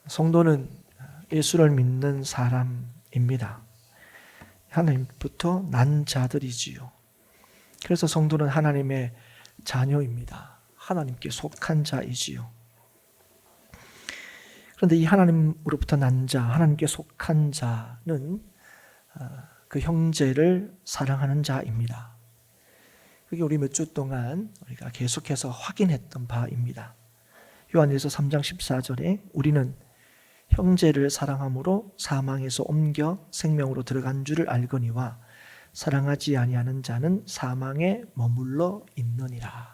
성도는 예수를 믿는 사람입니다. 하나님부터 난 자들이지요. 그래서 성도는 하나님의 자녀입니다. 하나님께 속한 자이지요. 그런데 이 하나님으로부터 난 자, 하나님께 속한 자는 그 형제를 사랑하는 자입니다. 그게 우리 몇 주 동안 우리가 계속해서 확인했던 바입니다. 요한일서 3장 14절에 우리는 형제를 사랑함으로 사망에서 옮겨 생명으로 들어간 줄을 알거니와 사랑하지 아니하는 자는 사망에 머물러 있느니라.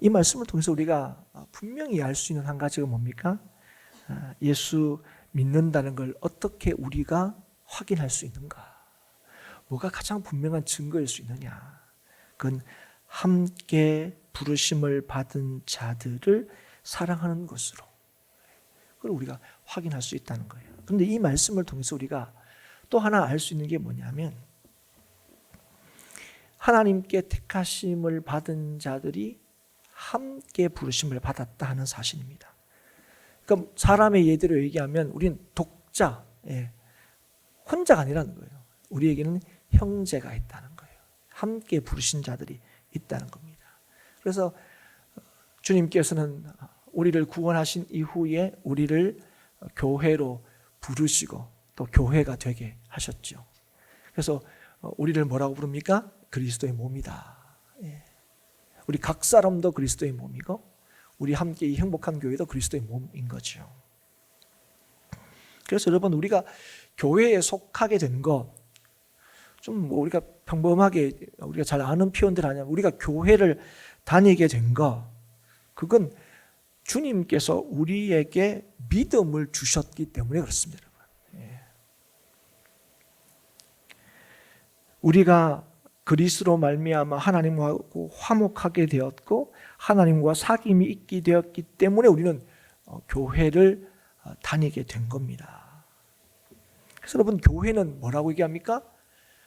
이 말씀을 통해서 우리가 분명히 알 수 있는 한 가지가 뭡니까? 예수 믿는다는 걸 어떻게 우리가 확인할 수 있는가? 뭐가 가장 분명한 증거일 수 있느냐? 그건 함께 부르심을 받은 자들을 사랑하는 것으로 그걸 우리가 확인할 수 있다는 거예요. 그런데 이 말씀을 통해서 우리가 또 하나 알 수 있는 게 뭐냐면 하나님께 택하심을 받은 자들이 함께 부르심을 받았다 하는 사실입니다. 그러니까 사람의 예대로 얘기하면 우리는 독자, 혼자가 아니라는 거예요. 우리에게는 형제가 있다는 거예요. 함께 부르신 자들이 있다는 겁니다. 그래서 주님께서는 우리를 구원하신 이후에 우리를 교회로 부르시고 또 교회가 되게 하셨죠. 그래서 우리를 뭐라고 부릅니까? 그리스도의 몸이다. 우리 각 사람도 그리스도의 몸이고 우리 함께 이 행복한 교회도 그리스도의 몸인 거죠. 그래서 여러분 우리가 교회에 속하게 된 거 좀 우리가 평범하게 우리가 잘 아는 표현들 아니야. 우리가 교회를 다니게 된 거 그건 주님께서 우리에게 믿음을 주셨기 때문에 그렇습니다. 우리가 그리스도로 말미암아 하나님과 화목하게 되었고 하나님과 사귐이 있게 되었기 때문에 우리는 교회를 다니게 된 겁니다. 그래서 여러분 교회는 뭐라고 얘기합니까?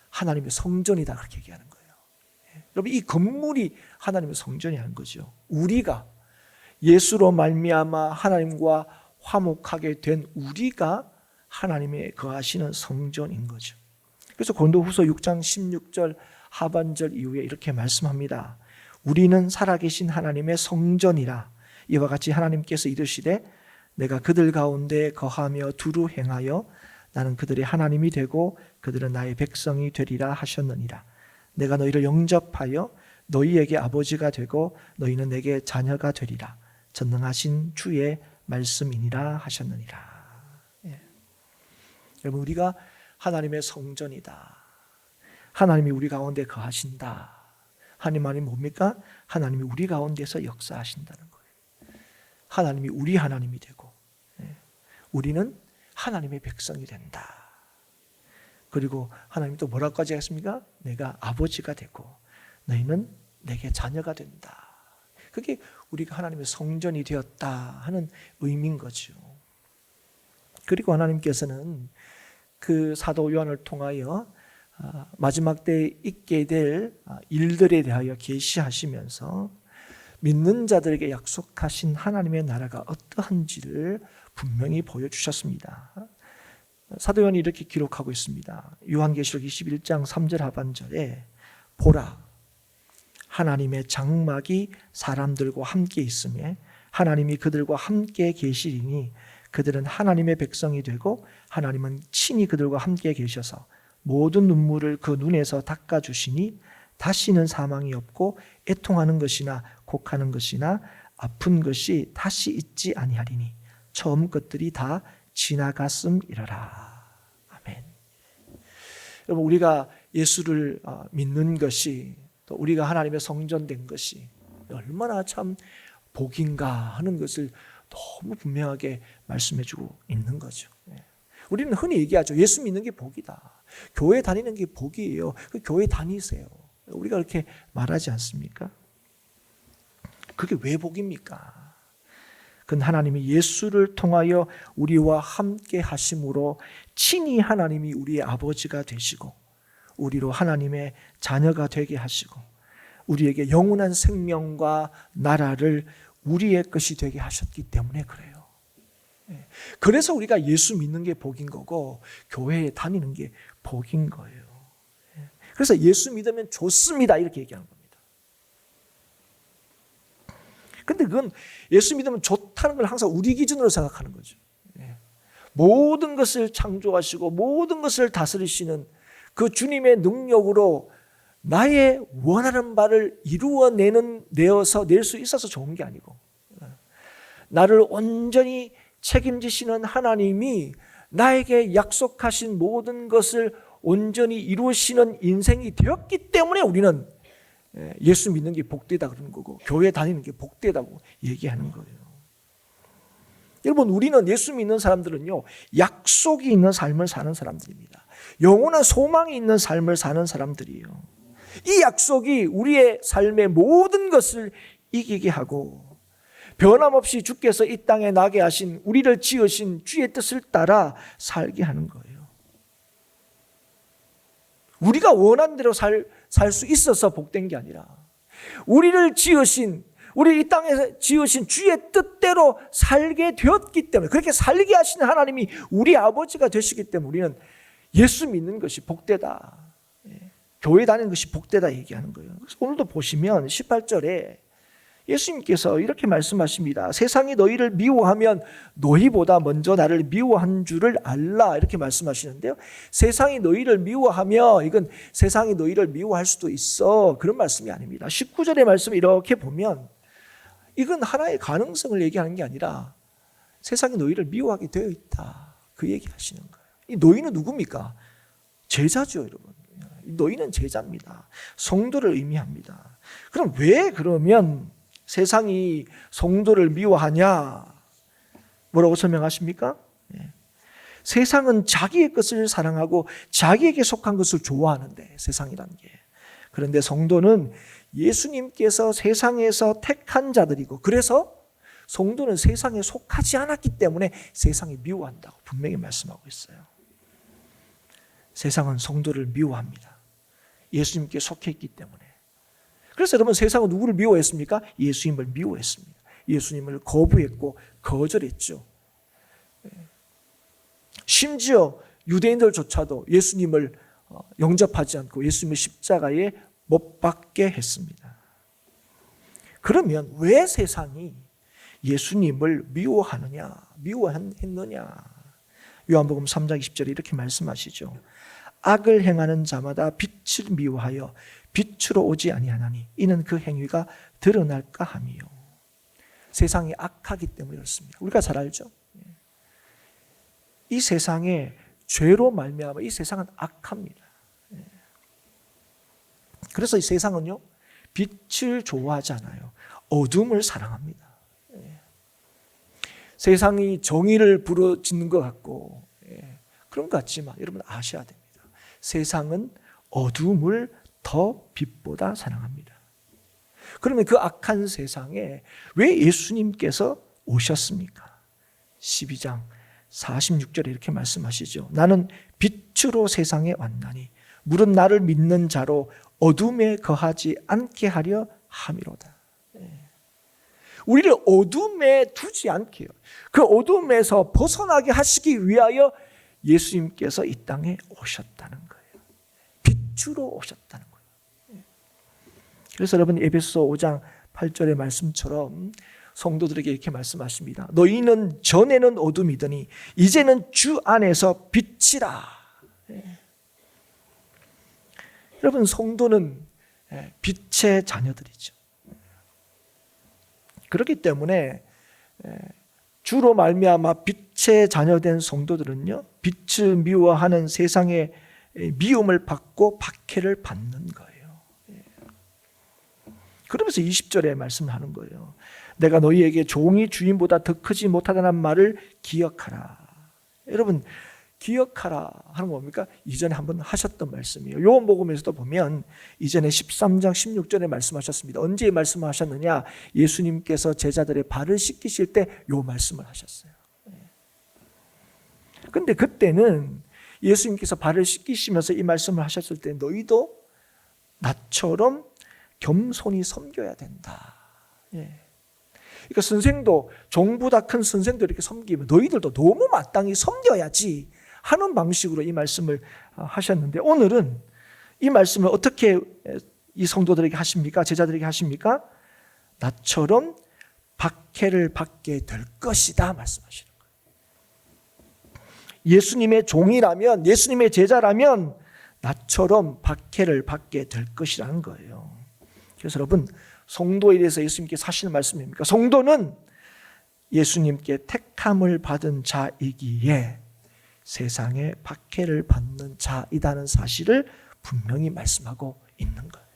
하나님의 성전이다 그렇게 얘기하는 거예요. 여러분 이 건물이 하나님의 성전이라는 거죠. 우리가 예수로 말미암아 하나님과 화목하게 된 우리가 하나님의 거하시는 성전인 거죠. 그래서 고린도후서 6장 16절 하반절 이후에 이렇게 말씀합니다. 우리는 살아계신 하나님의 성전이라. 이와 같이 하나님께서 이르시되 내가 그들 가운데 거하며 두루 행하여 나는 그들의 하나님이 되고 그들은 나의 백성이 되리라 하셨느니라. 내가 너희를 영접하여 너희에게 아버지가 되고 너희는 내게 자녀가 되리라. 전능하신 주의 말씀이니라 하셨느니라. 여러분 우리가 하나님의 성전이다. 하나님이 우리 가운데 거하신다. 하나님이 뭡니까? 하나님이 우리 가운데서 역사하신다는 거예요. 하나님이 우리 하나님이 되고 우리는 하나님의 백성이 된다. 그리고 하나님이 또 뭐라고까지 했습니까? 내가 아버지가 되고 너희는 내게 자녀가 된다. 그게 우리가 하나님의 성전이 되었다 하는 의미인 거죠. 그리고 하나님께서는 그 사도 요한을 통하여 마지막 때에 있게 될 일들에 대하여 계시하시면서 믿는 자들에게 약속하신 하나님의 나라가 어떠한지를 분명히 보여주셨습니다. 사도 요한이 이렇게 기록하고 있습니다. 요한계시록 21장 3절 하반절에 보라 하나님의 장막이 사람들과 함께 있으며 하나님이 그들과 함께 계시리니 그들은 하나님의 백성이 되고 하나님은 친히 그들과 함께 계셔서 모든 눈물을 그 눈에서 닦아주시니 다시는 사망이 없고 애통하는 것이나 곡하는 것이나 아픈 것이 다시 있지 아니하리니 처음 것들이 다 지나갔음이라라. 아멘. 여러분 우리가 예수를 믿는 것이 또 우리가 하나님의 성전된 것이 얼마나 참 복인가 하는 것을 너무 분명하게 말씀해주고 있는 거죠. 우리는 흔히 얘기하죠. 예수 믿는 게 복이다. 교회 다니는 게 복이에요. 그 교회 다니세요. 우리가 그렇게 말하지 않습니까? 그게 왜 복입니까? 그건 하나님이 예수를 통하여 우리와 함께 하심으로 친히 하나님이 우리의 아버지가 되시고 우리로 하나님의 자녀가 되게 하시고 우리에게 영원한 생명과 나라를 우리의 것이 되게 하셨기 때문에 그래요. 그래서 우리가 예수 믿는 게 복인 거고 교회에 다니는 게 복인 거예요. 그래서 예수 믿으면 좋습니다 이렇게 얘기하는 겁니다. 근데 그건 예수 믿으면 좋다는 걸 항상 우리 기준으로 생각하는 거죠. 모든 것을 창조하시고 모든 것을 다스리시는 그 주님의 능력으로 나의 원하는 바를 내어서 낼 수 있어서 좋은 게 아니고, 나를 온전히 책임지시는 하나님이 나에게 약속하신 모든 것을 온전히 이루시는 인생이 되었기 때문에 우리는 예수 믿는 게 복되다 그러는 거고 교회 다니는 게 복되다고 얘기하는 거예요. 여러분, 우리는 예수 믿는 사람들은요, 약속이 있는 삶을 사는 사람들입니다. 영원한 소망이 있는 삶을 사는 사람들이에요. 이 약속이 우리의 삶의 모든 것을 이기게 하고 변함없이 주께서 이 땅에 나게 하신, 우리를 지으신 주의 뜻을 따라 살게 하는 거예요. 우리가 원하는 대로 살 수 있어서 복된 게 아니라 우리를 지으신, 우리 이 땅에서 지으신 주의 뜻대로 살게 되었기 때문에, 그렇게 살게 하시는 하나님이 우리 아버지가 되시기 때문에 우리는 예수 믿는 것이 복되다, 교회 다니는 것이 복되다 얘기하는 거예요. 그래서 오늘도 보시면 18절에 예수님께서 이렇게 말씀하십니다. 세상이 너희를 미워하면 너희보다 먼저 나를 미워한 줄을 알라, 이렇게 말씀하시는데요, 세상이 너희를 미워하면 이건 세상이 너희를 미워할 수도 있어, 그런 말씀이 아닙니다. 19절의 말씀을 이렇게 보면 이건 하나의 가능성을 얘기하는 게 아니라 세상이 너희를 미워하게 되어 있다, 그 얘기하시는 거예요. 이 너희는 누굽니까? 제자죠, 여러분. 너희는 제자입니다. 성도를 의미합니다. 그럼 왜 그러면 세상이 성도를 미워하냐? 뭐라고 설명하십니까? 세상은 자기의 것을 사랑하고 자기에게 속한 것을 좋아하는데, 세상이라는 게. 그런데 성도는 예수님께서 세상에서 택한 자들이고, 그래서 성도는 세상에 속하지 않았기 때문에 세상이 미워한다고 분명히 말씀하고 있어요. 세상은 성도를 미워합니다. 예수님께 속해 있기 때문에. 그래서 여러분, 세상은 누구를 미워했습니까? 예수님을 미워했습니다. 예수님을 거부했고 거절했죠. 심지어 유대인들조차도 예수님을 영접하지 않고 예수님을 십자가에 못 박게 했습니다. 그러면 왜 세상이 예수님을 미워했느냐? 요한복음 3장 20절에 이렇게 말씀하시죠. 악을 행하는 자마다 빛을 미워하여 빛으로 오지 아니하나니 이는 그 행위가 드러날까 함이요. 세상이 악하기 때문에 그렇습니다. 우리가 잘 알죠. 이 세상에 죄로 말미암아 이 세상은 악합니다. 그래서 이 세상은요, 빛을 좋아하지 않아요. 어둠을 사랑합니다. 세상이 정의를 부르짖는 것 같고 그런 것 같지만 여러분 아셔야 됩니다. 세상은 어둠을 더 빛보다 사랑합니다. 그러면 그 악한 세상에 왜 예수님께서 오셨습니까? 12장 46절에 이렇게 말씀하시죠. 나는 빛으로 세상에 왔나니 물은 나를 믿는 자로 어둠에 거하지 않게 하려 함이로다. 우리를 어둠에 두지 않게요. 그 어둠에서 벗어나게 하시기 위하여 예수님께서 이 땅에 오셨다는 거예요. 빛으로 오셨다는 거예요. 그래서 여러분, 에베소 5장 8절의 말씀처럼 성도들에게 이렇게 말씀하십니다. 너희는 전에는 어둠이더니 이제는 주 안에서 빛이라. 여러분, 성도는 빛의 자녀들이죠. 그렇기 때문에 주로 말미암아 빛의 자녀된 성도들은요, 빛을 미워하는 세상의 미움을 받고 박해를 받는 거예요. 그러면서 20절에 말씀을 하는 거예요. 내가 너희에게 종이 주인보다 더 크지 못하다는 말을 기억하라. 여러분, 기억하라 하는 거 뭡니까? 이전에 한번 하셨던 말씀이에요. 요한복음에서도 보면 이전에 13장 16절에 말씀하셨습니다. 언제 말씀하셨느냐? 예수님께서 제자들의 발을 씻기실 때 요 말씀을 하셨어요. 근데 그때는 예수님께서 발을 씻기시면서 이 말씀을 하셨을 때 너희도 나처럼 겸손히 섬겨야 된다. 그러니까 선생도 종보다 큰 선생도 이렇게 섬기면 너희들도 너무 마땅히 섬겨야지 하는 방식으로 이 말씀을 하셨는데, 오늘은 이 말씀을 어떻게 이 성도들에게 하십니까? 제자들에게 하십니까? 나처럼 박해를 받게 될 것이다 말씀하시는 거예요. 예수님의 종이라면, 예수님의 제자라면 나처럼 박해를 받게 될 것이라는 거예요. 그래서 여러분, 성도에 대해서 예수님께서 하시는 말씀입니까? 성도는 예수님께 택함을 받은 자이기에 세상에 박해를 받는 자이다는 사실을 분명히 말씀하고 있는 거예요.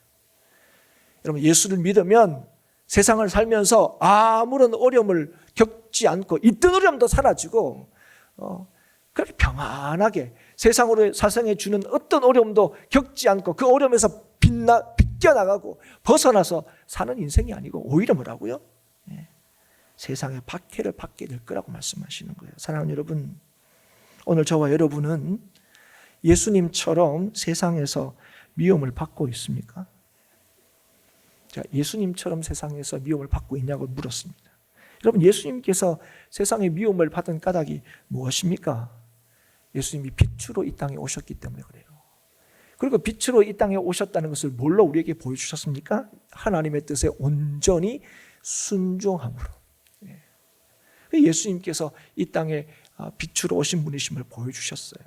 여러분, 예수를 믿으면 세상을 살면서 아무런 어려움을 겪지 않고 있던 어려움도 사라지고 그렇게 평안하게 세상에 주는 어떤 어려움도 겪지 않고 그 어려움에서 비껴나가고 벗어나서 사는 인생이 아니고 오히려 뭐라고요? 세상에 박해를 받게 될 거라고 말씀하시는 거예요. 사랑하는 여러분, 오늘 저와 여러분은 예수님처럼 세상에서 미움을 받고 있습니까? 제가 예수님처럼 세상에서 미움을 받고 있냐고 물었습니다. 여러분, 예수님께서 세상에 미움을 받은 까닭이 무엇입니까? 예수님이 빛으로 이 땅에 오셨기 때문에 그래요. 그리고 빛으로 이 땅에 오셨다는 것을 뭘로 우리에게 보여주셨습니까? 하나님의 뜻에 온전히 순종함으로. 예수님께서 이 땅에 빛으로 오신 분이심을 보여주셨어요.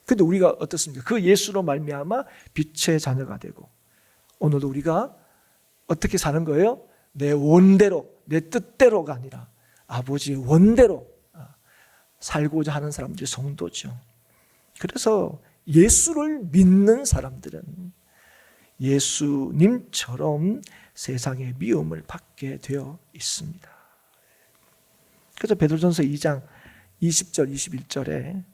그런데 우리가 어떻습니까? 그 예수로 말미암아 빛의 자녀가 되고, 오늘도 우리가 어떻게 사는 거예요? 내 원대로, 내 뜻대로가 아니라 아버지의 원대로 살고자 하는 사람들이 성도죠. 그래서 예수를 믿는 사람들은 예수님처럼 세상의 미움을 받게 되어 있습니다. 그래서 베드로전서 2장 20절 21절에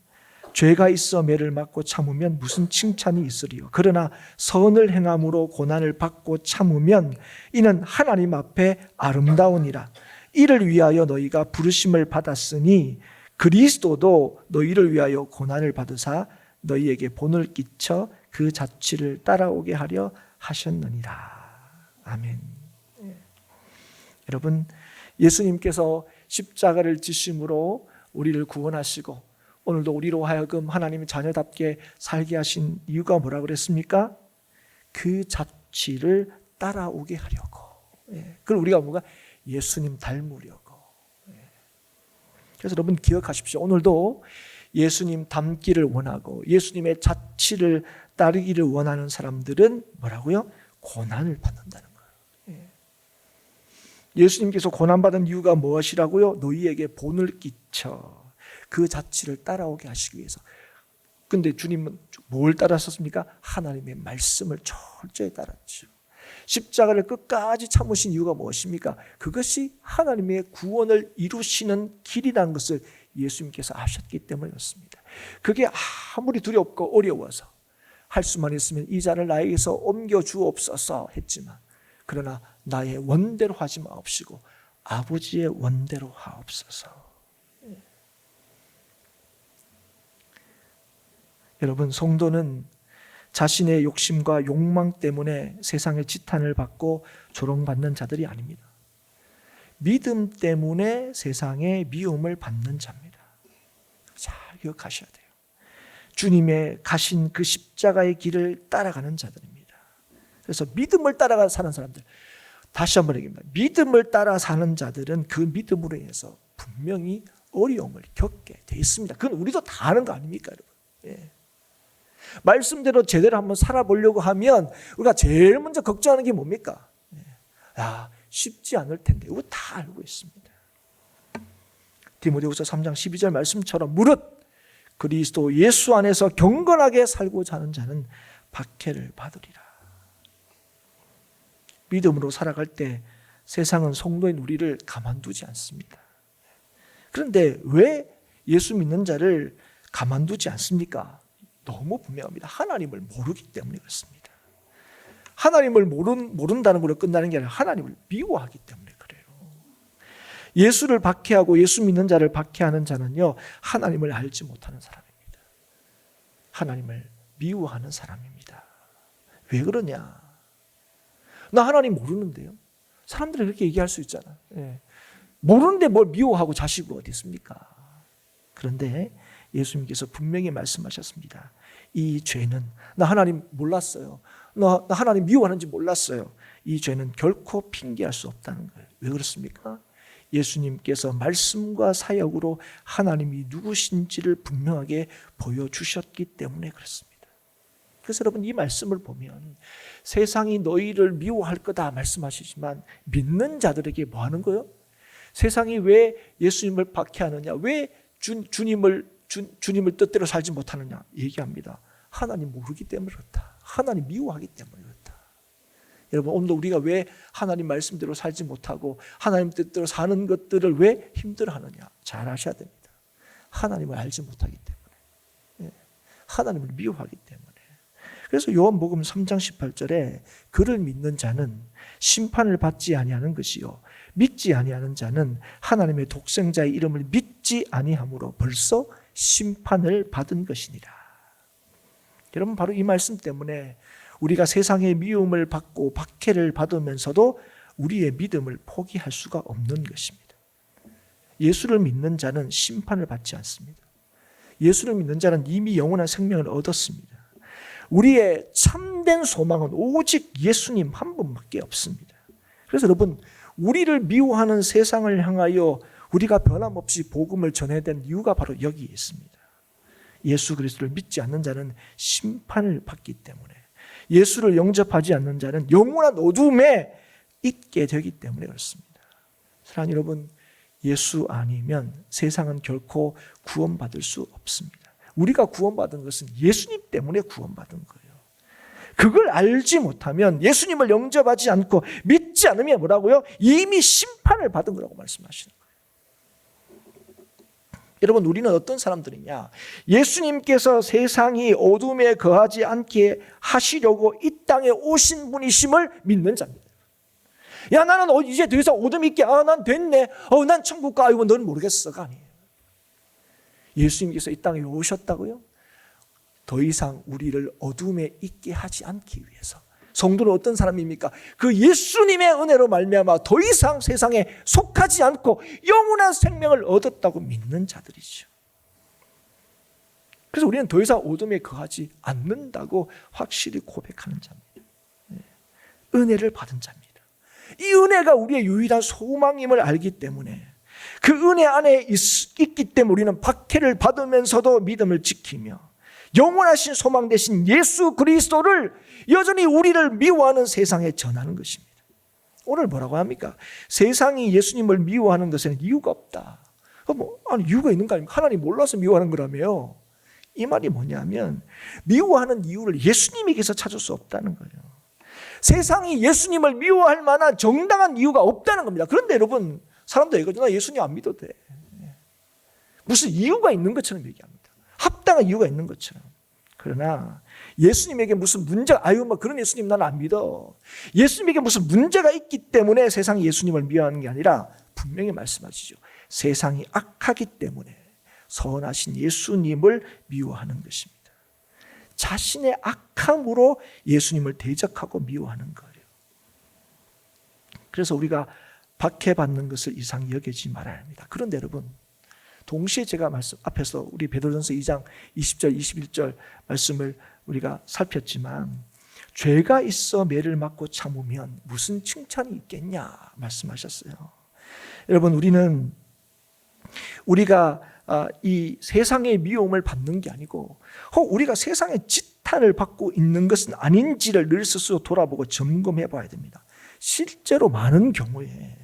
죄가 있어 매를 맞고 참으면 무슨 칭찬이 있으리요. 그러나 선을 행함으로 고난을 받고 참으면 이는 하나님 앞에 아름다우니라. 이를 위하여 너희가 부르심을 받았으니 그리스도도 너희를 위하여 고난을 받으사 너희에게 본을 끼쳐 그 자취를 따라오게 하려 하셨느니라. 아멘. 여러분, 예수님께서 십자가를 지심으로 우리를 구원하시고 오늘도 우리로 하여금 하나님의 자녀답게 살게 하신 이유가 뭐라 그랬습니까? 그 자취를 따라오게 하려고. 그걸 우리가 뭔가 예수님 닮으려고. 그래서 여러분 기억하십시오. 오늘도 예수님 닮기를 원하고 예수님의 자취를 따르기를 원하는 사람들은 뭐라고요? 고난을 받는다는 거예요. 예수님께서 고난받은 이유가 무엇이라고요? 너희에게 본을 끼쳐 그 자취를 따라오게 하시기 위해서. 근데 주님은 뭘 따랐었습니까? 하나님의 말씀을 철저히 따랐죠. 십자가를 끝까지 참으신 이유가 무엇입니까? 그것이 하나님의 구원을 이루시는 길이라는 것을 예수님께서 아셨기 때문이었습니다. 그게 아무리 두렵고 어려워서 할 수만 있으면 이 자를 나에게서 옮겨 주옵소서 했지만, 그러나 나의 원대로 하지 마옵시고 아버지의 원대로 하옵소서. 여러분, 성도는 자신의 욕심과 욕망 때문에 세상의 지탄을 받고 조롱받는 자들이 아닙니다. 믿음 때문에 세상의 미움을 받는 자입니다. 잘 기억하셔야 돼요. 주님의 가신 그 십자가의 길을 따라가는 자들입니다. 그래서 믿음을 따라가 사는 사람들, 다시 한번 얘기합니다. 믿음을 따라 사는 자들은 그 믿음으로 인해서 분명히 어려움을 겪게 돼 있습니다. 그건 우리도 다 아는 거 아닙니까, 여러분? 말씀대로 제대로 한번 살아보려고 하면 우리가 제일 먼저 걱정하는 게 뭡니까? 쉽지 않을 텐데. 이거 다 알고 있습니다. 디모데후서 3장 12절 말씀처럼 무릇 그리스도 예수 안에서 경건하게 살고자 하는 자는 박해를 받으리라. 믿음으로 살아갈 때 세상은 성도인 우리를 가만두지 않습니다. 그런데 왜 예수 믿는 자를 가만두지 않습니까? 너무 분명합니다. 하나님을 모르기 때문에 그렇습니다. 하나님을 모른다는 걸로 끝나는 게 아니라 하나님을 미워하기 때문에 그래요. 예수를 박해하고 예수 믿는 자를 박해하는 자는요, 하나님을 알지 못하는 사람입니다. 하나님을 미워하는 사람입니다. 왜 그러냐? 나 하나님 모르는데요. 사람들이 그렇게 얘기할 수 있잖아. 예. 모르는데 뭘 미워하고 자식을 어디 있습니까? 그런데 예수님께서 분명히 말씀하셨습니다. 이 죄는, 나 하나님 몰랐어요. 나 하나님 미워하는지 몰랐어요. 이 죄는 결코 핑계할 수 없다는 거예요. 왜 그렇습니까? 예수님께서 말씀과 사역으로 하나님이 누구신지를 분명하게 보여주셨기 때문에 그렇습니다. 그래서 여러분, 이 말씀을 보면 세상이 너희를 미워할 거다 말씀하시지만 믿는 자들에게 뭐 하는 거예요? 세상이 왜 예수님을 박해하느냐, 왜 주님을 뜻대로 살지 못하느냐 얘기합니다. 하나님 모르기 때문에 그렇다. 하나님 미워하기 때문에 그렇다. 여러분, 오늘도 우리가 왜 하나님 말씀대로 살지 못하고 하나님 뜻대로 사는 것들을 왜 힘들어하느냐 잘 아셔야 됩니다. 하나님을 알지 못하기 때문에, 하나님을 미워하기 때문에. 그래서 요한복음 3장 18절에 그를 믿는 자는 심판을 받지 아니하는 것이요 믿지 아니하는 자는 하나님의 독생자의 이름을 믿지 아니함으로 벌써 심판을 받은 것이니라. 여러분, 바로 이 말씀 때문에 우리가 세상의 미움을 받고 박해를 받으면서도 우리의 믿음을 포기할 수가 없는 것입니다. 예수를 믿는 자는 심판을 받지 않습니다. 예수를 믿는 자는 이미 영원한 생명을 얻었습니다. 우리의 참된 소망은 오직 예수님 한 분밖에 없습니다. 그래서 여러분, 우리를 미워하는 세상을 향하여 우리가 변함없이 복음을 전해야 되는 이유가 바로 여기에 있습니다. 예수 그리스도를 믿지 않는 자는 심판을 받기 때문에, 예수를 영접하지 않는 자는 영원한 어둠에 있게 되기 때문에 그렇습니다. 사랑하는 여러분, 예수 아니면 세상은 결코 구원받을 수 없습니다. 우리가 구원받은 것은 예수님 때문에 구원받은 거예요. 그걸 알지 못하면, 예수님을 영접하지 않고 믿지 않으면 뭐라고요? 이미 심판을 받은 거라고 말씀하시는 거예요. 여러분, 우리는 어떤 사람들이냐? 예수님께서 세상이 어둠에 거하지 않게 하시려고 이 땅에 오신 분이심을 믿는 자입니다. 야, 나는 이제 더 이상 어둠이 있게, 난 됐네, 난 천국 가, 이거 너는 모르겠어가 아니에요. 예수님께서 이 땅에 오셨다고요? 더 이상 우리를 어둠에 있게 하지 않기 위해서. 성도는 어떤 사람입니까? 그 예수님의 은혜로 말미암아 더 이상 세상에 속하지 않고 영원한 생명을 얻었다고 믿는 자들이죠. 그래서 우리는 더 이상 어둠에 거하지 않는다고 확실히 고백하는 자입니다. 은혜를 받은 자입니다. 이 은혜가 우리의 유일한 소망임을 알기 때문에, 그 은혜 안에 있기 때문에 우리는 박해를 받으면서도 믿음을 지키며 영원하신 소망 되신 예수 그리스도를 여전히 우리를 미워하는 세상에 전하는 것입니다. 오늘 뭐라고 합니까? 세상이 예수님을 미워하는 것에는 이유가 없다. 이유가 있는 거 아닙니까? 하나님 몰라서 미워하는 거라며요. 이 말이 뭐냐면, 미워하는 이유를 예수님에게서 찾을 수 없다는 거예요. 세상이 예수님을 미워할 만한 정당한 이유가 없다는 겁니다. 그런데 여러분, 사람들 이거죠. 나 예수님 안 믿어도 돼. 무슨 이유가 있는 것처럼 얘기합니다. 합당한 이유가 있는 것처럼. 그러나 예수님에게 무슨 문제가, 그런 예수님 나는 안 믿어. 예수님에게 무슨 문제가 있기 때문에 세상이 예수님을 미워하는 게 아니라 분명히 말씀하시죠. 세상이 악하기 때문에 선하신 예수님을 미워하는 것입니다. 자신의 악함으로 예수님을 대적하고 미워하는 거예요. 그래서 우리가 박해받는 것을 이상히 여기지 말아야 합니다. 그런데 여러분, 동시에 제가 앞에서 우리 베드로전서 2장 20절 21절 말씀을 우리가 살폈지만, 죄가 있어 매를 맞고 참으면 무슨 칭찬이 있겠냐 말씀하셨어요. 여러분, 우리가 이 세상의 미움을 받는 게 아니고, 우리가 세상의 지탄을 받고 있는 것은 아닌지를 늘 스스로 돌아보고 점검해 봐야 됩니다. 실제로 많은 경우에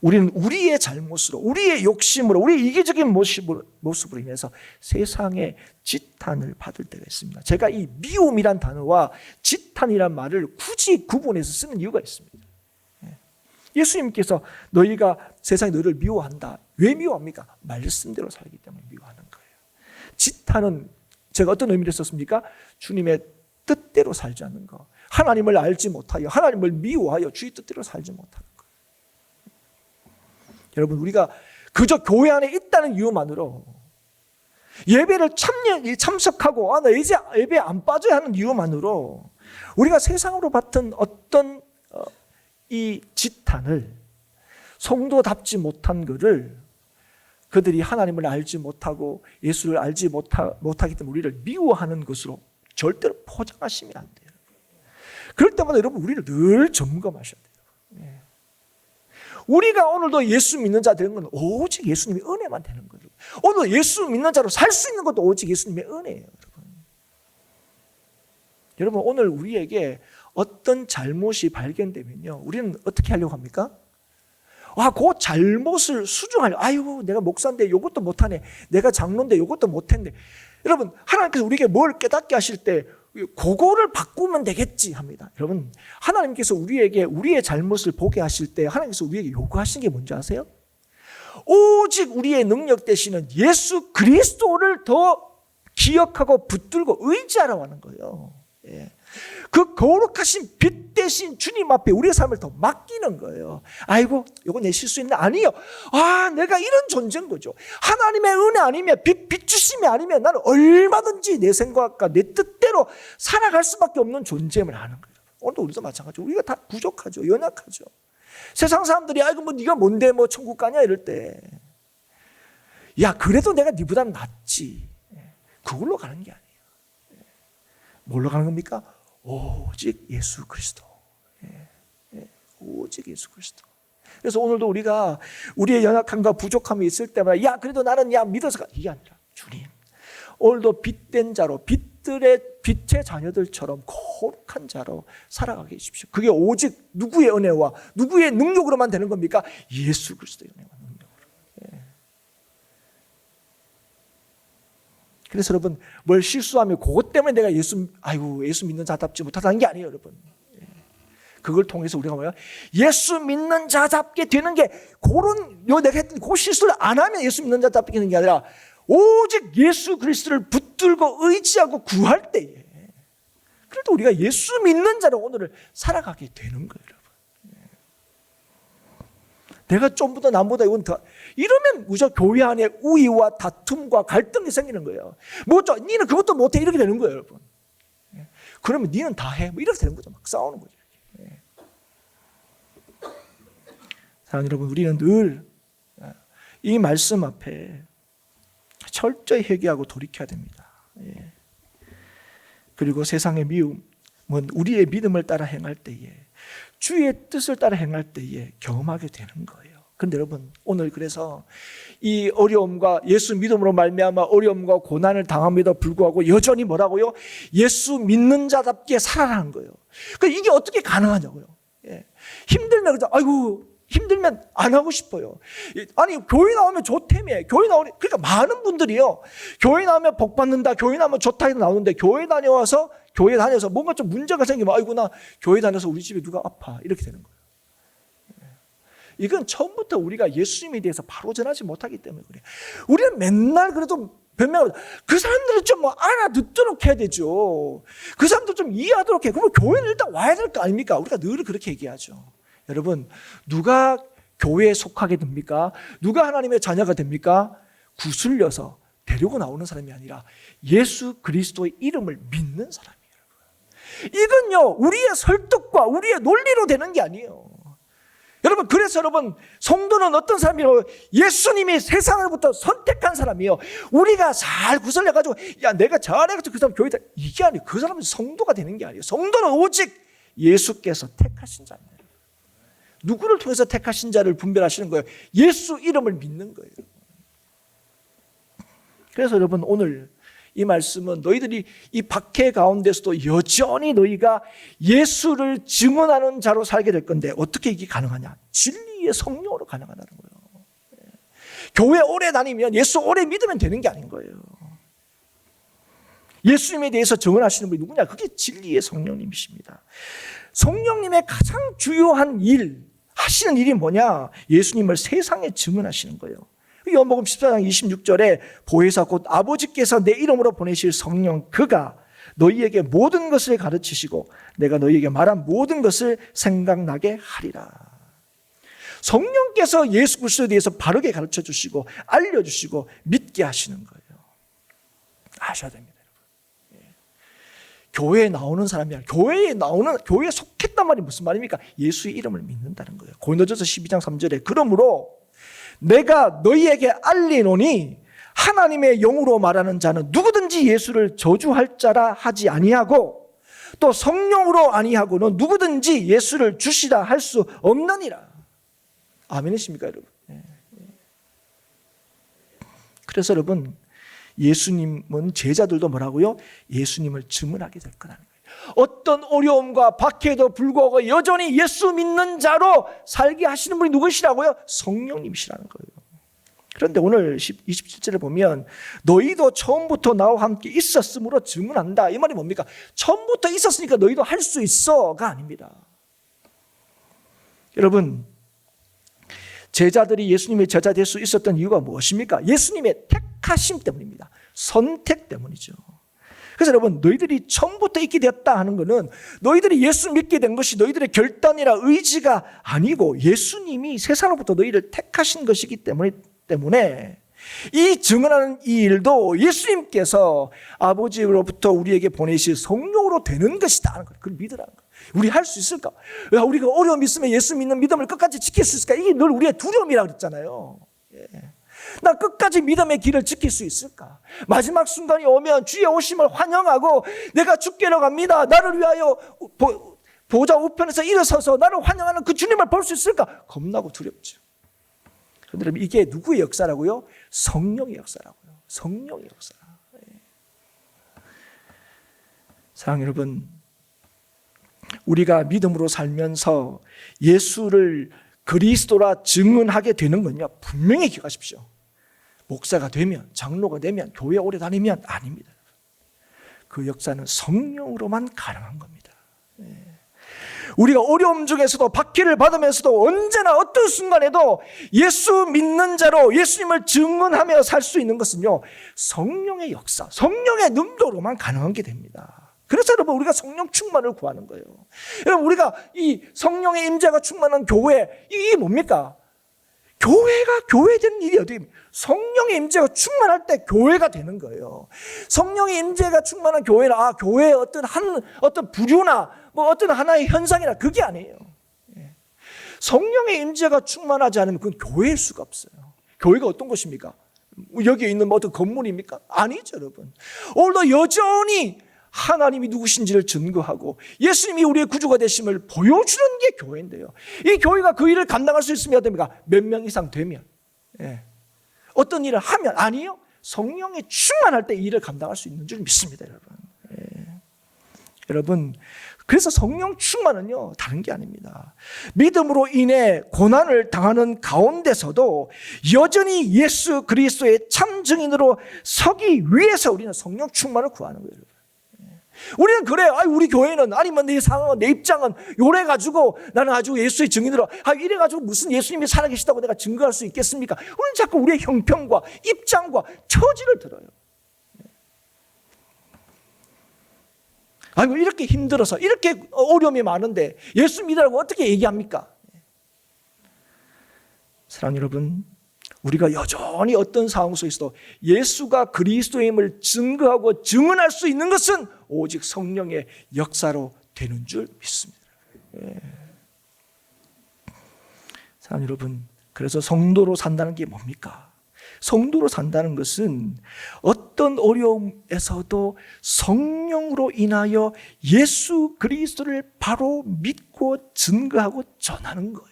우리는 우리의 잘못으로, 우리의 욕심으로, 우리의 이기적인 모습으로 인해서 세상의 지탄을 받을 때가 있습니다. 제가 이 미움이란 단어와 지탄이란 말을 굳이 구분해서 쓰는 이유가 있습니다. 예수님께서 너희가 세상이 너희를 미워한다. 왜 미워합니까? 말씀대로 살기 때문에 미워하는 거예요. 지탄은 제가 어떤 의미를 썼습니까? 주님의 뜻대로 살지 않는 거. 하나님을 알지 못하여, 하나님을 미워하여 주의 뜻대로 살지 못하는 거. 여러분, 우리가 그저 교회 안에 있다는 이유만으로, 예배를 참석하고 나 이제 예배 안 빠져야 하는 이유만으로 우리가 세상으로 받은 어떤 이 지탄을, 성도답지 못한 것을, 그들이 하나님을 알지 못하고 예수를 알지 못하기 때문에 우리를 미워하는 것으로 절대로 포장하시면 안 돼요. 그럴 때마다 여러분 우리를 늘 점검하셔야 돼요. 우리가 오늘도 예수 믿는 자 되는 건 오직 예수님의 은혜만 되는 거예요. 오늘 예수 믿는 자로 살 수 있는 것도 오직 예수님의 은혜예요. 여러분 오늘 우리에게 어떤 잘못이 발견되면요, 우리는 어떻게 하려고 합니까? 그 잘못을 수정하려고. 아이고 내가 목사인데 이것도 못하네, 내가 장로인데 이것도 못했네. 여러분 하나님께서 우리에게 뭘 깨닫게 하실 때 그거를 바꾸면 되겠지 합니다. 여러분 하나님께서 우리에게 우리의 잘못을 보게 하실 때 하나님께서 우리에게 요구하시는 게 뭔지 아세요? 오직 우리의 능력 되시는 예수 그리스도를 더 기억하고 붙들고 의지하라고 하는 거예요. 그 거룩하신 빛 대신 주님 앞에 우리의 삶을 더 맡기는 거예요. 아이고 이거 내 실수인데 아니요, 내가 이런 존재인 거죠. 하나님의 은혜 아니면 비추심이 아니면 나는 얼마든지 내 생각과 내 뜻대로 살아갈 수밖에 없는 존재임을 아는 거예요. 오늘도 우리도 마찬가지로 우리가 다 부족하죠. 연약하죠. 세상 사람들이 아이고 뭐 네가 뭔데 뭐 천국 가냐 이럴 때, 야 그래도 내가 네보다는 낫지, 그걸로 가는 게 아니에요. 뭘로 가는 겁니까? 오직 예수 그리스도. 오직 예수 그리스도. 그래서 오늘도 우리가 우리의 연약함과 부족함이 있을 때마다 야 그래도 나는 믿어서 가, 이게 아니라 주님 오늘도 빛된 자로 빛의 자녀들처럼 거룩한 자로 살아가게 해주십시오. 그게 오직 누구의 은혜와 누구의 능력으로만 되는 겁니까? 예수 그리스도의 은혜와 능력으로. 그래서 여러분 뭘 실수하면 그것 때문에 내가 예수 믿는 자답지 못하다는 게 아니에요. 여러분 그걸 통해서 우리가 뭐야? 예수 믿는 자답게 되는 게 내가 했던 그 실수를 안 하면 예수 믿는 자답게 되는 게 아니라 오직 예수 그리스도를 붙들고 의지하고 구할 때에 그래도 우리가 예수 믿는 자로 오늘을 살아가게 되는 거예요. 여러분 내가 좀보다 남보다 이건 더 이러면 무조건 교회 안에 우위와 다툼과 갈등이 생기는 거예요. 뭐죠? 니는 그것도 못해 이렇게 되는 거예요. 여러분 그러면 니는 다 해 뭐 이렇게 되는 거죠. 막 싸우는 거죠. 사랑하는 여러분 우리는 늘 이 말씀 앞에 철저히 회개하고 돌이켜야 됩니다. 그리고 세상의 미움은 우리의 믿음을 따라 행할 때에 주의 뜻을 따라 행할 때에 경험하게 되는 거예요. 그런데 여러분 오늘 그래서 이 어려움과 예수 믿음으로 말미암아 어려움과 고난을 당함에도 불구하고 여전히 뭐라고요? 예수 믿는 자답게 살아라는 거예요. 이게 어떻게 가능하냐고요. 힘들면 그죠? 아이고 힘들면 안 하고 싶어요. 아니 교회 나오면 좋다며. 그러니까 많은 분들이요 교회 나오면 복 받는다, 교회 나오면 좋다 해서 나오는데 교회 다녀서 뭔가 좀 문제가 생기면 아이고 나 교회 다녀서 우리 집에 누가 아파 이렇게 되는 거예요. 이건 처음부터 우리가 예수님에 대해서 바로 전하지 못하기 때문에 그래요. 우리는 맨날 그래도 변명하고 그 사람들을 좀 알아듣도록 해야 되죠. 그 사람들 좀 이해하도록 해. 그러면 교회는 일단 와야 될 거 아닙니까? 우리가 늘 그렇게 얘기하죠. 여러분 누가 교회에 속하게 됩니까? 누가 하나님의 자녀가 됩니까? 구슬려서 데리고 나오는 사람이 아니라 예수 그리스도의 이름을 믿는 사람이에요. 이건요 우리의 설득과 우리의 논리로 되는 게 아니에요. 여러분 그래서 여러분 성도는 어떤 사람이라고? 예수님이 세상으로부터 선택한 사람이에요. 우리가 잘 구슬려가지고 야 내가 잘해가지고 그 사람 교회다 이게 아니에요. 그 사람은 성도가 되는 게 아니에요. 성도는 오직 예수께서 택하신 자입니다. 누구를 통해서 택하신 자를 분별하시는 거예요? 예수 이름을 믿는 거예요. 그래서 여러분 오늘 이 말씀은 너희들이 이 박해 가운데서도 여전히 너희가 예수를 증언하는 자로 살게 될 건데 어떻게 이게 가능하냐? 진리의 성령으로 가능하다는 거예요. 교회 오래 다니면 예수 오래 믿으면 되는 게 아닌 거예요. 예수님에 대해서 증언하시는 분이 누구냐? 그게 진리의 성령님이십니다. 성령님의 가장 주요한 하시는 일이 뭐냐? 예수님을 세상에 증언하시는 거예요. 요한복음 14장 26절에 보혜사 곧 아버지께서 내 이름으로 보내실 성령 그가 너희에게 모든 것을 가르치시고 내가 너희에게 말한 모든 것을 생각나게 하리라. 성령께서 예수 그리스도에 대해서 바르게 가르쳐 주시고 알려주시고 믿게 하시는 거예요. 아셔야 됩니다. 교회에 나오는 사람이 아니라 교회에 속했단 말이 무슨 말입니까? 예수의 이름을 믿는다는 거예요. 고린도전서 12장 3절에 그러므로 내가 너희에게 알리노니 하나님의 영으로 말하는 자는 누구든지 예수를 저주할 자라 하지 아니하고 또 성령으로 아니하고는 누구든지 예수를 주시라 할 수 없느니라. 아멘이십니까 여러분? 그래서 여러분, 예수님은 제자들도 뭐라고요? 예수님을 증언하게 될 거라는 거예요. 어떤 어려움과 박해에도 불구하고 여전히 예수 믿는 자로 살게 하시는 분이 누구시라고요? 성령님이시라는 거예요. 그런데 오늘 27절에 보면 너희도 처음부터 나와 함께 있었으므로 증언한다. 이 말이 뭡니까? 처음부터 있었으니까 너희도 할 수 있어가 아닙니다. 여러분, 제자들이 예수님의 제자 될 수 있었던 이유가 무엇입니까? 예수님의 택하심 때문입니다. 선택 때문이죠. 그래서 여러분, 너희들이 처음부터 있게 되었다 하는 것은 너희들이 예수 믿게 된 것이 너희들의 결단이나 의지가 아니고 예수님이 세상으로부터 너희를 택하신 것이기 때문에 이 증언하는 이 일도 예수님께서 아버지로부터 우리에게 보내실 성령으로 되는 것이다 하는 거예요. 그걸 믿으라는 거예요. 우리 할 수 있을까? 우리가 어려움 있으면 예수 믿는 믿음을 끝까지 지킬 수 있을까? 이게 늘 우리의 두려움이라고 그랬잖아요. 나 끝까지 믿음의 길을 지킬 수 있을까? 마지막 순간이 오면 주의 오심을 환영하고 내가 죽게로 갑니다. 나를 위하여 보좌 우편에서 일어서서 나를 환영하는 그 주님을 볼 수 있을까? 겁나고 두렵죠. 그런데 여러분, 이게 누구의 역사라고요? 성령의 역사라고요. 성령의 역사. 사랑하는 여러분, 우리가 믿음으로 살면서 예수를 그리스도라 증언하게 되는 건요, 분명히 기억하십시오. 목사가 되면, 장로가 되면, 교회 오래 다니면 아닙니다. 그 역사는 성령으로만 가능한 겁니다. 우리가 어려움 중에서도 박해를 받으면서도 언제나 어떤 순간에도 예수 믿는 자로 예수님을 증언하며 살 수 있는 것은요, 성령의 역사, 성령의 능력으로만 가능한 게 됩니다. 그래서 여러분, 우리가 성령 충만을 구하는 거예요. 여러분, 우리가 이 성령의 임재가 충만한 교회, 이게 뭡니까? 교회가 교회되는 일이 어떻게 됩니까? 성령의 임재가 충만할 때 교회가 되는 거예요. 성령의 임재가 충만한 교회는 교회의 어떤 부류나 뭐 어떤 하나의 현상이나 그게 아니에요. 성령의 임재가 충만하지 않으면 그건 교회일 수가 없어요. 교회가 어떤 것입니까? 여기에 있는 뭐 어떤 건물입니까? 아니죠, 여러분. 오늘도 여전히 하나님이 누구신지를 증거하고 예수님이 우리의 구주가 되심을 보여주는 게 교회인데요. 이 교회가 그 일을 감당할 수 있으면 어떻습니까? 몇 명 이상 되면, 어떤 일을 하면, 아니요, 성령이 충만할 때 이 일을 감당할 수 있는 줄 믿습니다, 여러분. 여러분, 그래서 성령 충만은요, 다른 게 아닙니다. 믿음으로 인해 고난을 당하는 가운데서도 여전히 예수 그리스도의 참 증인으로 서기 위해서 우리는 성령 충만을 구하는 거예요. 우리는 그래요. 우리 교회는, 아니면 내 상황은, 내 입장은 요래가지고 나는 아주 예수의 증인으로, 이래가지고 무슨 예수님이 살아계시다고 내가 증거할 수 있겠습니까? 우리는 자꾸 우리의 형편과 입장과 처지를 들어요. 이렇게 힘들어서, 이렇게 어려움이 많은데 예수 믿으라고 어떻게 얘기합니까? 사랑하는 여러분, 우리가 여전히 어떤 상황 속에서도 예수가 그리스도임을 증거하고 증언할 수 있는 것은 오직 성령의 역사로 되는 줄 믿습니다. 사랑하는 여러분, 그래서 성도로 산다는 게 뭡니까? 성도로 산다는 것은 어떤 어려움에서도 성령으로 인하여 예수 그리스도를 바로 믿고 증거하고 전하는 거예요.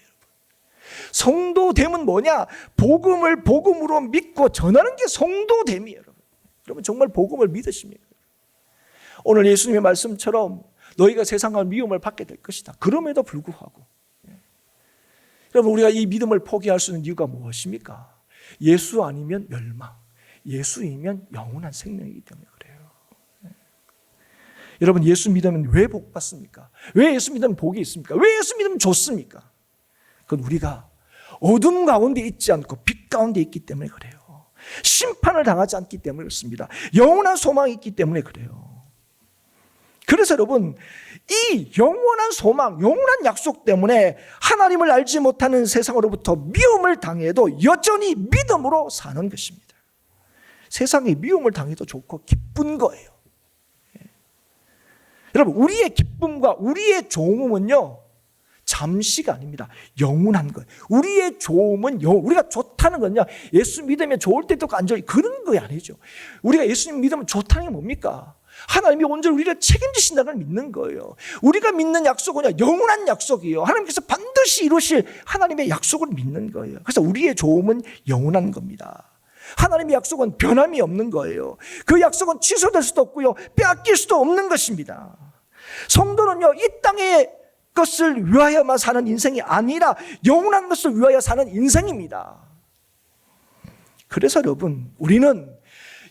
성도됨은 뭐냐? 복음을 복음으로 믿고 전하는 게 성도됨이에요. 여러분, 정말 복음을 믿으십니까? 오늘 예수님의 말씀처럼 너희가 세상과 미움을 받게 될 것이다. 그럼에도 불구하고 여러분, 우리가 이 믿음을 포기할 수 있는 이유가 무엇입니까? 예수 아니면 멸망, 예수이면 영원한 생명이기 때문에 그래요. 여러분, 예수 믿으면 왜 복 받습니까? 왜 예수 믿으면 복이 있습니까? 왜 예수 믿으면 좋습니까? 그건 우리가 어둠 가운데 있지 않고 빛 가운데 있기 때문에 그래요. 심판을 당하지 않기 때문에 그렇습니다. 영원한 소망이 있기 때문에 그래요. 그래서 여러분, 이 영원한 소망, 영원한 약속 때문에 하나님을 알지 못하는 세상으로부터 미움을 당해도 여전히 믿음으로 사는 것입니다. 세상에 미움을 당해도 좋고 기쁜 거예요. 여러분, 우리의 기쁨과 우리의 좋음은요, 잠시가 아닙니다. 영원한 거예요. 우리의 좋음은 우리가 좋다는 건요, 예수 믿으면 좋을 때도 안 좋을 그런 거 아니죠. 우리가 예수님 믿으면 좋다는 게 뭡니까? 하나님이 온전히 우리를 책임지신다는 걸 믿는 거예요. 우리가 믿는 약속은요, 영원한 약속이에요. 하나님께서 반드시 이루실 하나님의 약속을 믿는 거예요. 그래서 우리의 좋음은 영원한 겁니다. 하나님의 약속은 변함이 없는 거예요. 그 약속은 취소될 수도 없고요, 빼앗길 수도 없는 것입니다. 성도는요, 이 땅의 것을 위하여만 사는 인생이 아니라 영원한 것을 위하여 사는 인생입니다. 그래서 여러분, 우리는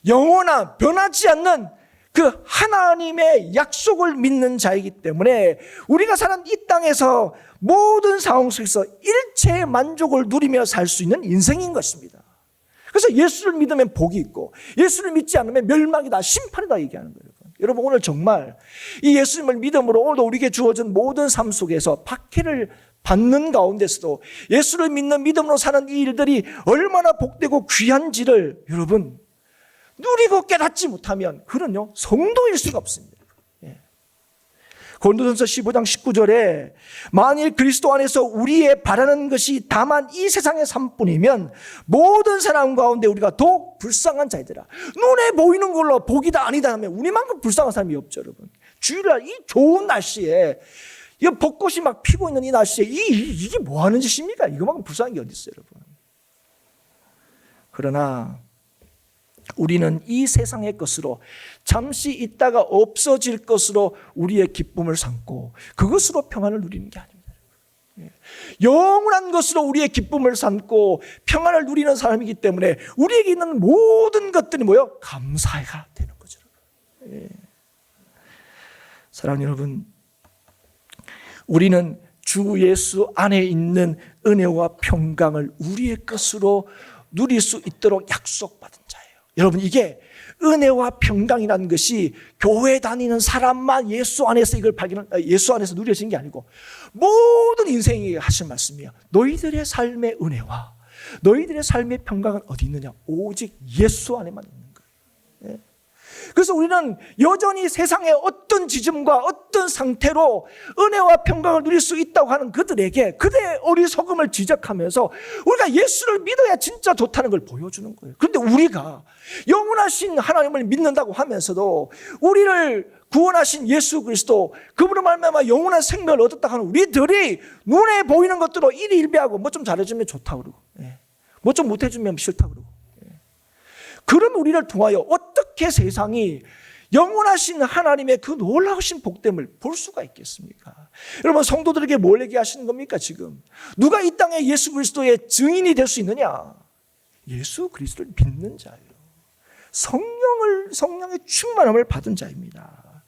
영원한 변하지 않는 그 하나님의 약속을 믿는 자이기 때문에 우리가 사는 이 땅에서 모든 상황 속에서 일체의 만족을 누리며 살 수 있는 인생인 것입니다. 그래서 예수를 믿으면 복이 있고 예수를 믿지 않으면 멸망이다, 심판이다 얘기하는 거예요. 여러분, 오늘 정말 이 예수님을 믿음으로 오늘도 우리에게 주어진 모든 삶 속에서 박해를 받는 가운데서도 예수를 믿는 믿음으로 사는 이 일들이 얼마나 복되고 귀한지를 여러분 누리고 깨닫지 못하면 그는요, 성도일 수가 없습니다. 고린도전서 15장 19절에 만일 그리스도 안에서 우리의 바라는 것이 다만 이 세상의 삶뿐이면 모든 사람 가운데 우리가 더욱 불쌍한 자이더라. 눈에 보이는 걸로 복이다 아니다 하면 우리만큼 불쌍한 사람이 없죠, 여러분. 주일날 이 좋은 날씨에 이 벚꽃이 막 피고 있는 이 날씨에 이게 뭐 하는 짓입니까? 이거만큼 불쌍한 게 어디 있어요, 여러분. 그러나 우리는 이 세상의 것으로 잠시 있다가 없어질 것으로 우리의 기쁨을 삼고 그것으로 평안을 누리는 게 아닙니다. 영원한 것으로 우리의 기쁨을 삼고 평안을 누리는 사람이기 때문에 우리에게 있는 모든 것들이 뭐요? 감사가 되는 거죠. 사랑하는 여러분, 우리는 주 예수 안에 있는 은혜와 평강을 우리의 것으로 누릴 수 있도록 약속받은 자예요. 여러분, 이게 은혜와 평강이라는 것이 교회 다니는 사람만 예수 안에서 예수 안에서 누려지는 게 아니고 모든 인생이 하신 말씀이에요. 너희들의 삶의 은혜와 너희들의 삶의 평강은 어디 있느냐? 오직 예수 안에만 있는 거예요. 그래서 우리는 여전히 세상의 어떤 지점과 어떤 상태로 은혜와 평강을 누릴 수 있다고 하는 그들에게 그들의 어리석음을 지적하면서 우리가 예수를 믿어야 진짜 좋다는 걸 보여주는 거예요. 그런데 우리가 영원하신 하나님을 믿는다고 하면서도 우리를 구원하신 예수 그리스도, 그분을 말미암아 영원한 생명을 얻었다고 하는 우리들이 눈에 보이는 것들로 일희일비하고 뭐 좀 잘해주면 좋다고 그러고 뭐 좀 못해주면 싫다고 그러고, 그런 우리를 통하여 어떻게 세상이 영원하신 하나님의 그 놀라우신 복됨을 볼 수가 있겠습니까? 여러분, 성도들에게 뭘 얘기하시는 겁니까 지금? 누가 이 땅에 예수 그리스도의 증인이 될 수 있느냐? 예수 그리스도를 믿는 자예요. 성령의 충만함을 받은 자입니다.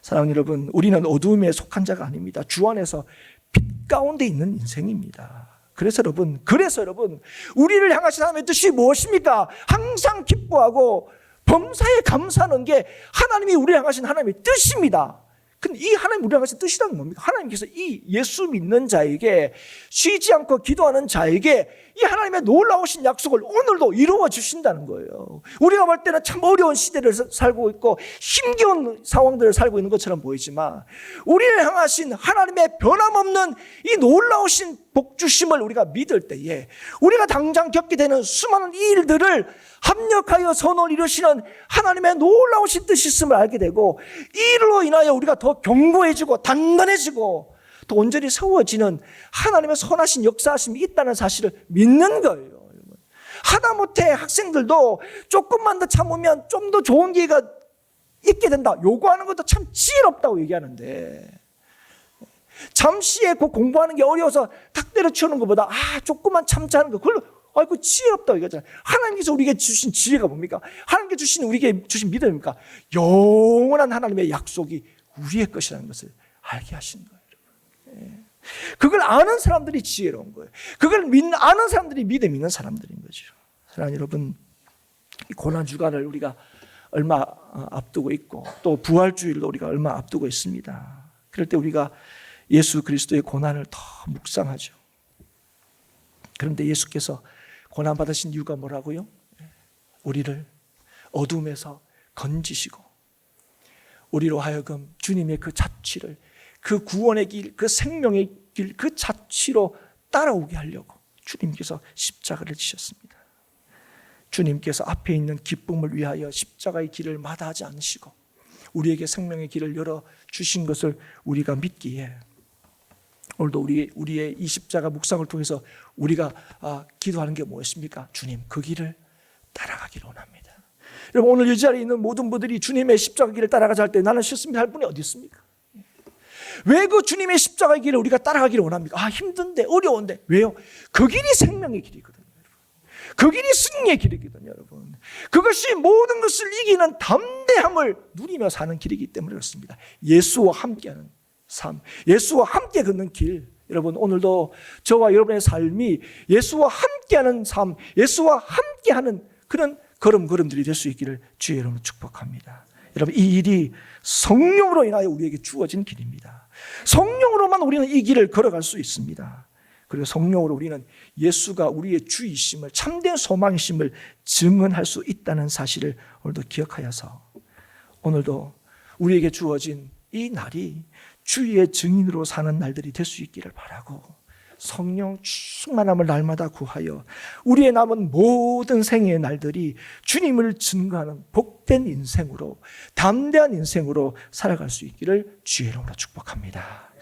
사랑하는 여러분, 우리는 어두움에 속한 자가 아닙니다. 주 안에서 빛 가운데 있는 인생입니다. 그래서 여러분, 우리를 향하신 하나님의 뜻이 무엇입니까? 항상 기뻐하고 범사에 감사하는 게 하나님이 우리를 향하신 하나님의 뜻입니다. 근데 이 하나님 우리를 향하신 뜻이란 뭡니까? 하나님께서 이 예수 믿는 자에게, 쉬지 않고 기도하는 자에게 이 하나님의 놀라우신 약속을 오늘도 이루어 주신다는 거예요. 우리가 볼 때는 참 어려운 시대를 살고 있고 힘겨운 상황들을 살고 있는 것처럼 보이지만 우리를 향하신 하나님의 변함없는 이 놀라우신 복주심을 우리가 믿을 때에 우리가 당장 겪게 되는 수많은 일들을 합력하여 선을 이루시는 하나님의 놀라우신 뜻이 있음을 알게 되고, 이로 인하여 우리가 더 견고해지고 단단해지고 또 온전히 세워지는 하나님의 선하신 역사하심이 있다는 사실을 믿는 거예요. 하다못해 학생들도 조금만 더 참으면 좀 더 좋은 기회가 있게 된다, 요구하는 것도 참 지혜롭다고 얘기하는데, 잠시에 그 공부하는 게 어려워서 탁 때려치우는 것보다 조금만 참자 하는 거, 그걸로 그 지혜롭다고 얘기하잖아요. 하나님께서 우리에게 주신 지혜가 뭡니까? 하나님께서 우리에게 주신 믿음입니까? 영원한 하나님의 약속이 우리의 것이라는 것을 알게 하시는 거예요. 그걸 아는 사람들이 지혜로운 거예요. 그걸 아는 사람들이 믿음 있는 사람들인 거죠. 사랑하는 여러분, 이 고난 주간을 우리가 얼마 앞두고 있고 또 부활주일도 우리가 얼마 앞두고 있습니다. 그럴 때 우리가 예수 그리스도의 고난을 더 묵상하죠. 그런데 예수께서 고난 받으신 이유가 뭐라고요? 우리를 어둠에서 건지시고 우리로 하여금 주님의 그 자취를, 그 구원의 길, 그 생명의 길, 그 자취로 따라오게 하려고 주님께서 십자가를 지셨습니다. 주님께서 앞에 있는 기쁨을 위하여 십자가의 길을 마다하지 않으시고 우리에게 생명의 길을 열어주신 것을 우리가 믿기에 오늘도 우리의 이 십자가 묵상을 통해서 우리가 기도하는 게 무엇입니까? 주님, 그 길을 따라가기를 원합니다. 여러분, 오늘 이 자리에 있는 모든 분들이 주님의 십자가 길을 따라가자 할 때 나는 싫습니다 할 분이 어디 있습니까? 왜 그 주님의 십자가의 길을 우리가 따라가기를 원합니까? 힘든데, 어려운데. 왜요? 그 길이 생명의 길이거든요. 그 길이 승리의 길이거든요, 여러분. 그것이 모든 것을 이기는 담대함을 누리며 사는 길이기 때문에 그렇습니다. 예수와 함께하는 삶, 예수와 함께 걷는 길. 여러분, 오늘도 저와 여러분의 삶이 예수와 함께하는 삶, 예수와 함께하는 그런 걸음들이 될 수 있기를 주의 이름으로 축복합니다. 여러분, 이 일이 성령으로 인하여 우리에게 주어진 길입니다. 성령으로만 우리는 이 길을 걸어갈 수 있습니다. 그리고 성령으로 우리는 예수가 우리의 주이심을, 참된 소망이심을 증언할 수 있다는 사실을 오늘도 기억하여서 오늘도 우리에게 주어진 이 날이 주의 증인으로 사는 날들이 될 수 있기를 바라고 성령 충만함을 날마다 구하여 우리의 남은 모든 생애의 날들이 주님을 증거하는 복된 인생으로, 담대한 인생으로 살아갈 수 있기를 주의 이름으로 축복합니다.